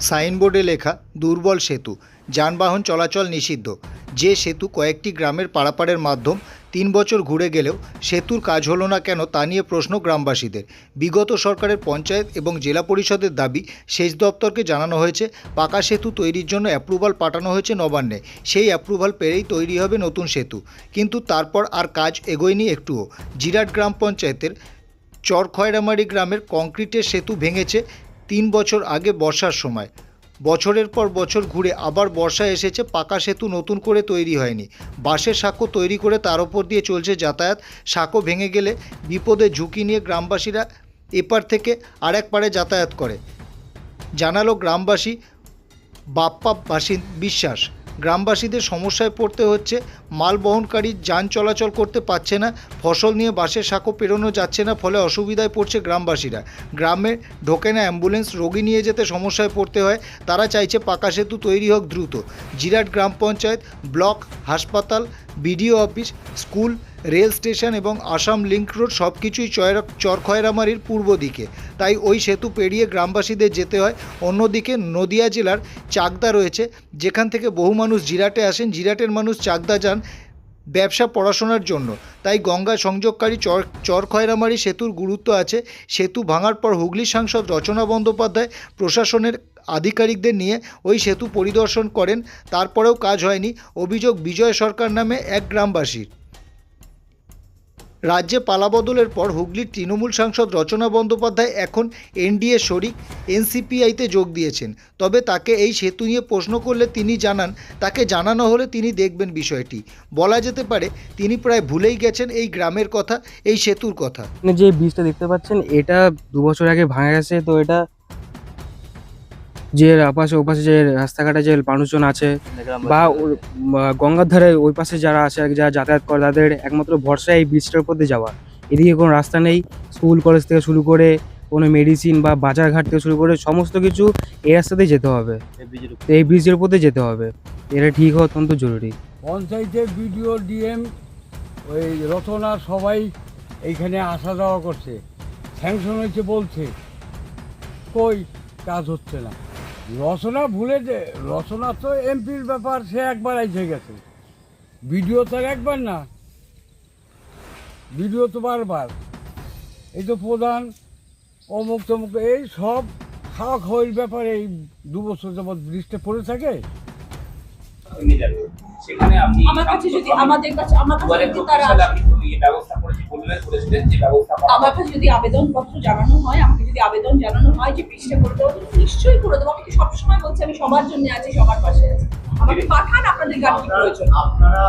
সাইনবোর্ডে লেখা দুর্বল সেতু, যানবাহন চলাচল নিষিদ্ধ। যে সেতু কয়েকটি গ্রামের পারাপারের মাধ্যম ৩ বছর ঘুরে গেলেও সেতুর কাজ হলো না কেন তা নিয়ে প্রশ্ন গ্রামবাসীদের। বিগত সরকারের পঞ্চায়েত এবং জেলা পরিষদের দাবি, সেচ দপ্তরকে জানানো হয়েছে পাকা সেতু তৈরির জন্য অ্যাপ্রুভাল পাঠানো হয়েছে নবান্নে। সেই অ্যাপ্রুভাল পেলেই তৈরি হবে নতুন সেতু, কিন্তু তারপর আর কাজ এগোয়নি একটুও। জিরাট গ্রাম পঞ্চায়েতের চরখয়রামারি গ্রামের কংক্রিটের সেতু ভেঙেছে ৩ বছর আগে বর্ষার সময়। বছরের পর বছর ঘুরে আবার বর্ষা এসেছে, পাকা সেতু নতুন করে তৈরি হয়নি। বাঁশের সাঁকো তৈরি করে তার ওপর দিয়ে চলছে যাতায়াত। সাঁকো ভেঙে গেলে বিপদের ঝুঁকি নিয়ে গ্রামবাসীরা এপার থেকে আরেক পারে যাতায়াত করে, জানালো গ্রামবাসী বাপ্পা বিশ্বাস। গ্রামবাসীদের সমস্যায় পড়তে হচ্ছে, মাল বহনকারী যান চলাচল করতে পারছে না, ফসল নিয়ে বাসের সাঁকো পেরোনো যাচ্ছে না, ফলে অসুবিধায় পড়ছে গ্রামবাসীরা। গ্রামে ঢোকে না অ্যাম্বুলেন্স, রোগী নিয়ে যেতে সমস্যায় পড়তে হয়। তারা চাইছে পাকা সেতু তৈরি হোক দ্রুত। জিরাট গ্রাম পঞ্চায়েত, ব্লক, হাসপাতাল, BDO office, school, rail station এবং আসাম লিঙ্ক রোড সব কিছুই চরখয়রামারির পূর্ব দিকে। তাই ওই সেতু পেরিয়ে গ্রামবাসীদের যেতে হয়। অন্যদিকে নদিয়া জেলার চাকদা রয়েছে, যেখান থেকে বহু মানুষ জিরাটে আসেন। জিরাটের মানুষ চাকদা যান ব্যবসা, পড়াশোনার জন্য। তাই গঙ্গা সংযোগকারী চরখয়রামারি সেতুর গুরুত্ব আছে। সেতু ভাঙার পর হুগলি সাংসদ রচনা বন্দ্যোপাধ্যায় প্রশাসনের আধিকারিকদের নিয়ে ওই সেতু পরিদর্শন করেন, তারপরেও কাজ হয়নি। অভিযোগ বিজয় সরকার নামে এক গ্রামবাসীর। রাজ্যে পালাবদলের পর হুগলির তৃণমূল সাংসদ রচনা বন্দ্যোপাধ্যায় এখন এনডিএ শরিক এনসিপিআইতে যোগ দিয়েছেন। তবে তাকে এই সেতু নিয়ে প্রশ্ন করলে তিনি জানান, তাকে জানানো হলে তিনি দেখবেন বিষয়টি। বলা যেতে পারে তিনি প্রায় ভুলেই গেছেন এই গ্রামের কথা, এই সেতুর কথা। যে ব্রিজটা দেখতে পাচ্ছেন, এটা 2 বছর আগে ভাঙা গেছে। তো এটা যে ওপাশে যে রাস্তাঘাটে যে মানুষজন আছে বা গঙ্গার ধারে ওই পাশে যারা আছে, যারা যাতায়াত করে, তাদের একমাত্র ভরসা এই ব্রিজটার উপর দিয়ে যাওয়া। এদিকে কোনো রাস্তা নেই। স্কুল কলেজ থেকে শুরু করে কোনো মেডিসিন বা বাজারঘাট থেকে শুরু করে সমস্ত কিছু এই রাস্তাতেই যেতে হবে, এই ব্রিজের উপর দিয়ে যেতে হবে। এটা ঠিক হওয়া অত্যন্ত জরুরি। পঞ্চায়েতের বিডিও, ডিএম, ওই রচনা সবাই এইখানে আসা যাওয়া করছে, স্যাংশন হয়েছে বলছে, কই কাজ হচ্ছে না। রচনা ভুলে যে, রচনা তো এমপির ব্যাপার, সে একবার এসে গেছে। বিডিও তো একবার না, বিডিও তো বারবার। এই তো প্রধান অমুক তমুক, এই সব খাওয়া খাওয়ার ব্যাপারে এই 2 বছর যাবৎ দৃষ্টি পড়ে থাকে। সেখানে আপনি আমার কাছে যদি আমাদের কাছে আমার কাছে যদি তারা আপনি ব্যবস্থা করেছিলেন যে ব্যবস্থা আমার কাছে যদি আবেদনপত্র জানানো হয়, আমাকে যদি আবেদন জানানো হয় যে ব্রিজটা করে দেবো, নিশ্চয়ই করে দেবো। আমি তো সবসময় বলছি আমি সবার জন্য আছি, সবার পাশে আছি। আমাকে পাঠান আপনাদের গাড়ি প্রয়োজন। আপনারা